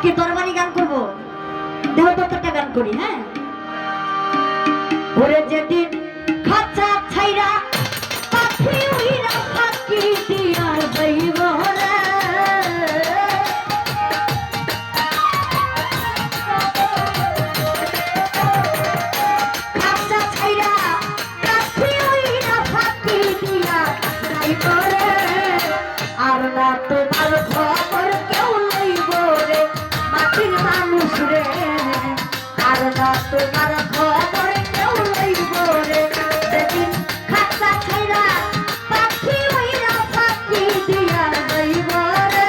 কি দরবারি গান করবো? দেহ তত্ত্বটা গান করি। হ্যাঁ, ওরে যেদিন খাঁচা ছাইরা পাখি উইরা ফাঁকি দিয়া যাইব রে, খাঁচা ছাইরা পাখি উইরা ফাঁকি দিয়া যাইব রে, আর না তোমার খবর কেউ লইব রে মাটির মানুষ রে, আর না তোমার খবর কেউ লইব রে, যেদিন খাঁচা ছাইরা পাখি উইরা ফাঁকি দিয়া যাইব রে।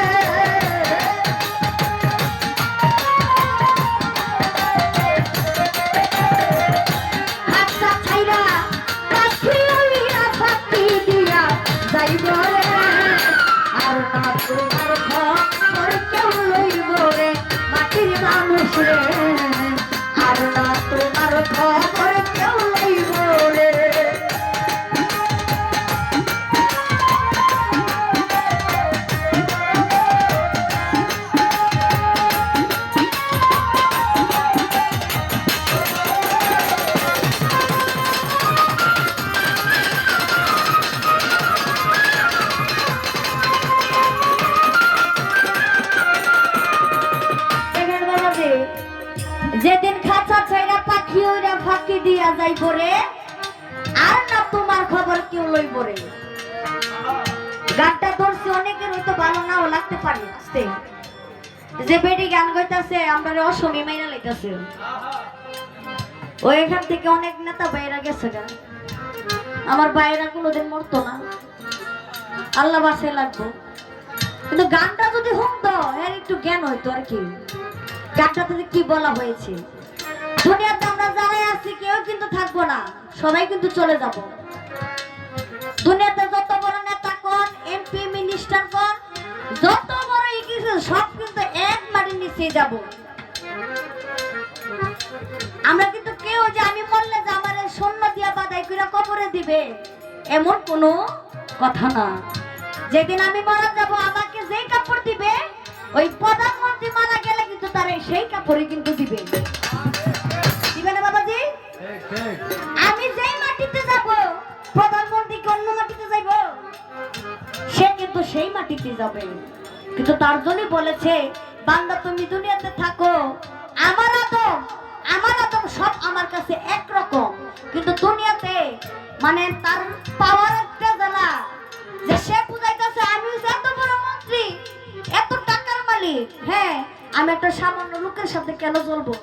খাঁচা ছাইরা পাখি উইরা ফাঁকি দিয়া যাইব রে, আর না তোমার খবর কেউ লইব রে মাটির মানুষ রে, আর না তোমার খবর কেউ লইব রে। যেদিন খাঁচা ছাইরা পাখি ওইরা ফাঁকি দিয়া যাইব রে, আর না তোমার খবর কেউ লইব রে। গানটা ধরছি অনেকের হয়তো ভালো নাও লাগতে পারে, আসতে যে বেডি গান গাইতাছে আমরা অসমী মাইনা লাইতাছে, ও এখান থেকে অনেক নেতা বাইরা গেছে গা, আমার বাইরা কোনোদিন মরতো না, আল্লাহ বাসায় লাগবো। কিন্তু গানটা যদি হতো এর একটু জ্ঞান হইতো আর কি, গানটাতে কি বলা হয়েছে। দুনিয়াতে আমরা যারাই আছি কেউ কিন্তু থাকবো না, সবাই কিন্তু চলে যাব। দুনিয়াতে যত বড় নেতা কোন, এমপি মিনিস্টার কোন, যত বড় কিছু সব কিন্তু এক মাটির নিচে যাব। আমরা কিন্তু কেউ যে আমি বললে যে আমার সৈন্য দিয়া বাদাই করে কবরে দিবে এমন কোনো কথা না। যেদিন আমি মারা যাব আমাকে যেই কাপড় দিবে, ওই প্রধানমন্ত্রী মারা গেলে কিন্তু তার সেই কাপড়ই কিন্তু দিবে, দিবে না বাবাজি? আমি যেই মাটিতে যাব প্রধানমন্ত্রী কি অন্য মাটিতে যাইব? সে কিন্তু সেই মাটিতে যাবে। কিন্তু তার জন্য বলেছে বান্দা তুমি দুনিয়াতে থাকো, আমার আদম সব আমার কাছে একরকম, কিন্তু দুনিয়াতে মানে তার পাওয়ার একটা জ্বালা যে সে বুঝাইতেছে আমি এত বড় মন্ত্রী, এত টাকার মালিক, হ্যাঁ আমি একটা সামান্য লোকের সাথে কেন চলবো?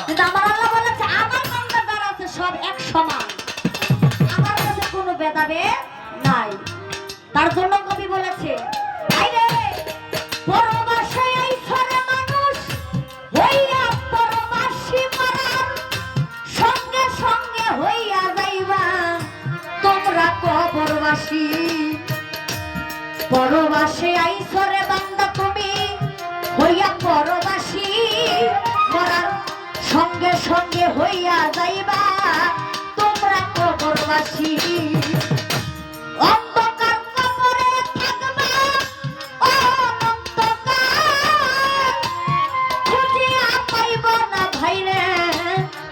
কিন্তু আমার আল্লাহ বলেছে আমার বান্দা যারা আছে সব এক সমান, আমার কাছে কোনো ভেদাভেদ নাই। তার জন্য কবি বলেছে আইরে পরবাসে আইছরে মানুষ হইয়া পরবাসী মারার, সঙ্গে সঙ্গে হইয়া যাইবা তোমরা কবরবাসী। পরবাসে আইছরে বান্দা তুমি হইয়া পরবাসী, মরার সঙ্গে সঙ্গে হইয়া যাইবা তোমরা কবরবাসী। অন্ধকার কবরে থাকবা অনন্তকাল, খুঁজিয়া পাইব না ভাইরে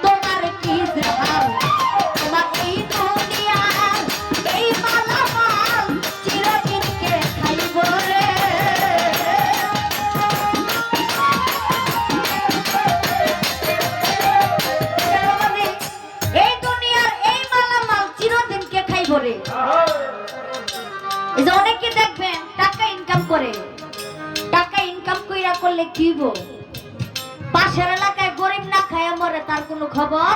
তোমার কি হাল, তোমার এই দুনিয়ার এই মালামাল চিরদিনকে খাইব রে। এই দুনিয়ার এই মালামাল চিরদিনকে খাইব রে। এই যে অনেকে দেখবেন টাকা ইনকাম করে, টাকা ইনকাম কইরা করলে কি হইব? পাশের এলাকায় গরিব না খায় মরে, তার কোনো খবর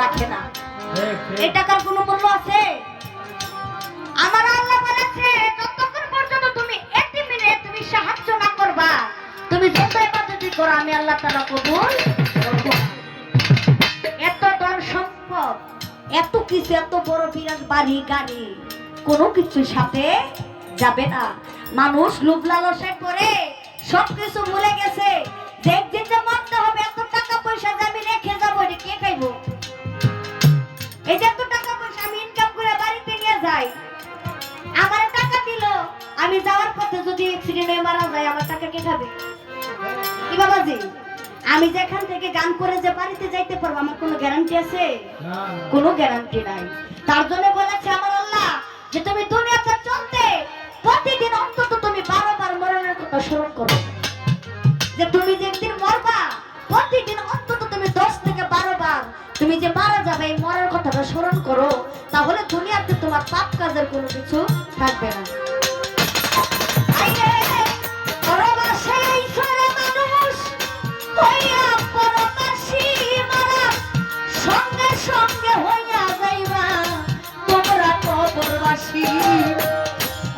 রাখে না। এই টাকার কোনো মূল্য আছে? আমার আল্লাহ বলেছে যতক্ষণ পর্যন্ত তুমি এতিমে তুমি সাহায্য না করবা, তুমি যত ইবাদতই করো আমি আল্লাহ তাআলা কবুল করব না। এত ধন সম্পদ, এত কিছু, এত বড় বিরাট বাড়ি গাড়ি কোনো কিছুর সাথে যাবে না। মানুষ লোভ লালসায় করে সবকিছু ভুলে গেছে, দেখতে যে মরতে হবে, এত টাকা পয়সা যে আমি রেখে যাবো এটা কে খাইব? এই যে এত টাকা পয়সা আমি ইনকাম করে বাড়িতে নিয়ে যাই, আমার টাকা দিল, আমি যাওয়ার পথে যদি অ্যাক্সিডেন্ট হয়ে মারা যায় আমার টাকা কে খাবে? বাবাজি, আমি যেখান থেকে গান করে যে বাড়িতে যাইতে পারবো আমার কোনো গ্যারান্টি আছে? কোনো গ্যারান্টি নাই। তার জন্য বলেছে আমার আল্লাহ যে তুমি দুনিয়াতে চলতে প্রতিদিন অন্তত তুমি 12 বার মরণের কথা স্মরণ করো। যে তুমি যে একদিন মরবা, প্রতিদিন অন্তত তুমি 10 থেকে 12 বার তুমি যে মারা যাবে এই মরার কথাটা স্মরণ করো, তাহলে দুনিয়াতে তোমার পাপ কাজের কোনো কিছু থাকবে না। সঙ্গে সঙ্গে হইয়া যাইবা তোমরা কবরবাসী,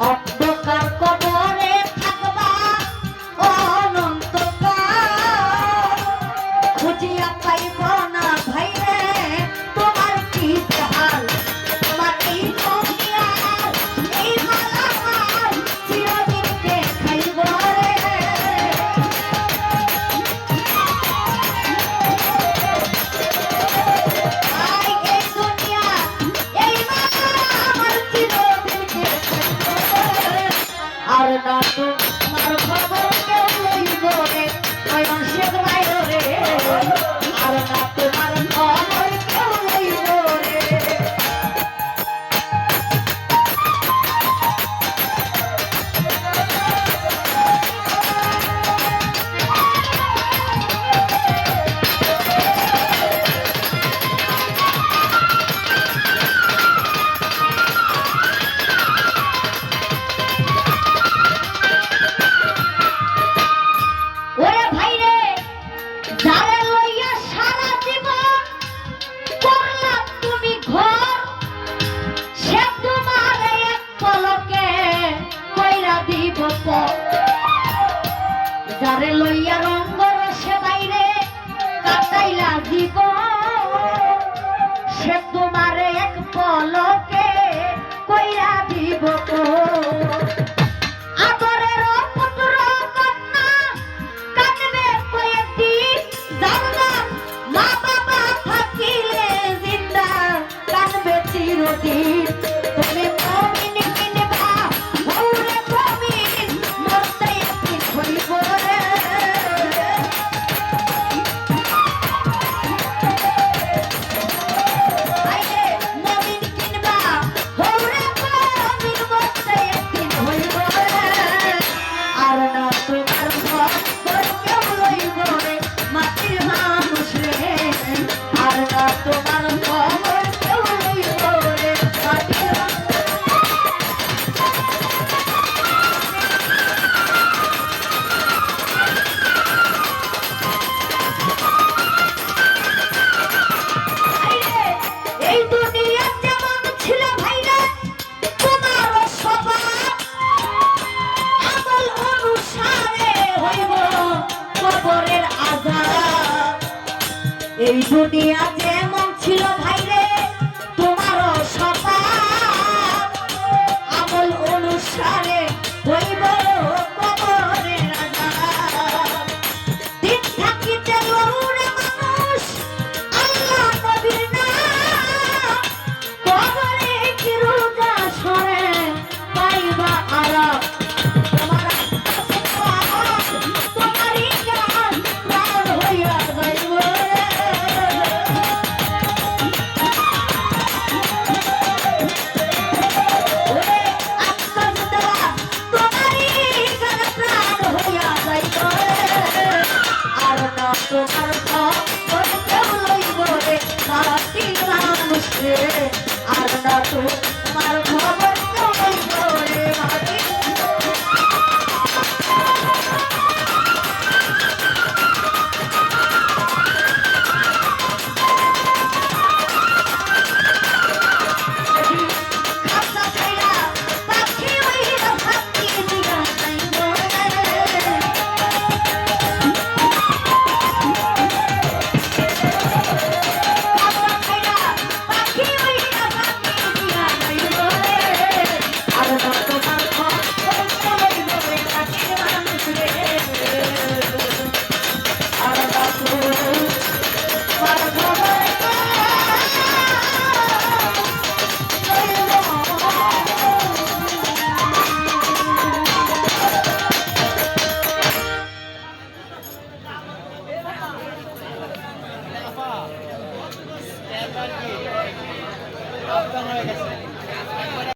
অন্ধকার কবরে থাকবা অনন্তকাল, খুঁজিয়া পাইব না ভাই রে তোমার কি হাল। তোমার এই দুনিয়ার এই মালামাল চিরদিন কে খাইব রে। এই দুনিয়া এই মালামাল চিরদিন কে খাইব রে। আর না তোমার খবর কেউ লইব রে নয়ন শেখ ভাই রে। আর না তোমার খবর কেউ লইব রে। ওরে ভাই রে, যারে লইয়া সারা জীবন করলা তুমি ঘর, সে তোমার এক পলকে কইরা দিব পর। যারে লইয়া রঙ্গ রসে বাইরে কাটাইলা জীবন, সে তোমার এক পলকে কইরা দিব পর। আদরের পুত্র কন্যা কাঁদবে কয়েকদিন, জানলাম মা বাবা থাকিলে জিন্দা কাঁদবে চিরদিন। তুমি মুমিন কিনবা ওরে মুমিন, মরতে একদিন হইব রে। আইরে মুমিন কিনবা ওরে মুমিন, মরতে একদিন হইব রে। আর না তোমার খবর কেউ লইব রে মাটির মানুষ রে। আর না তোমার খবর কেউ লইব রে।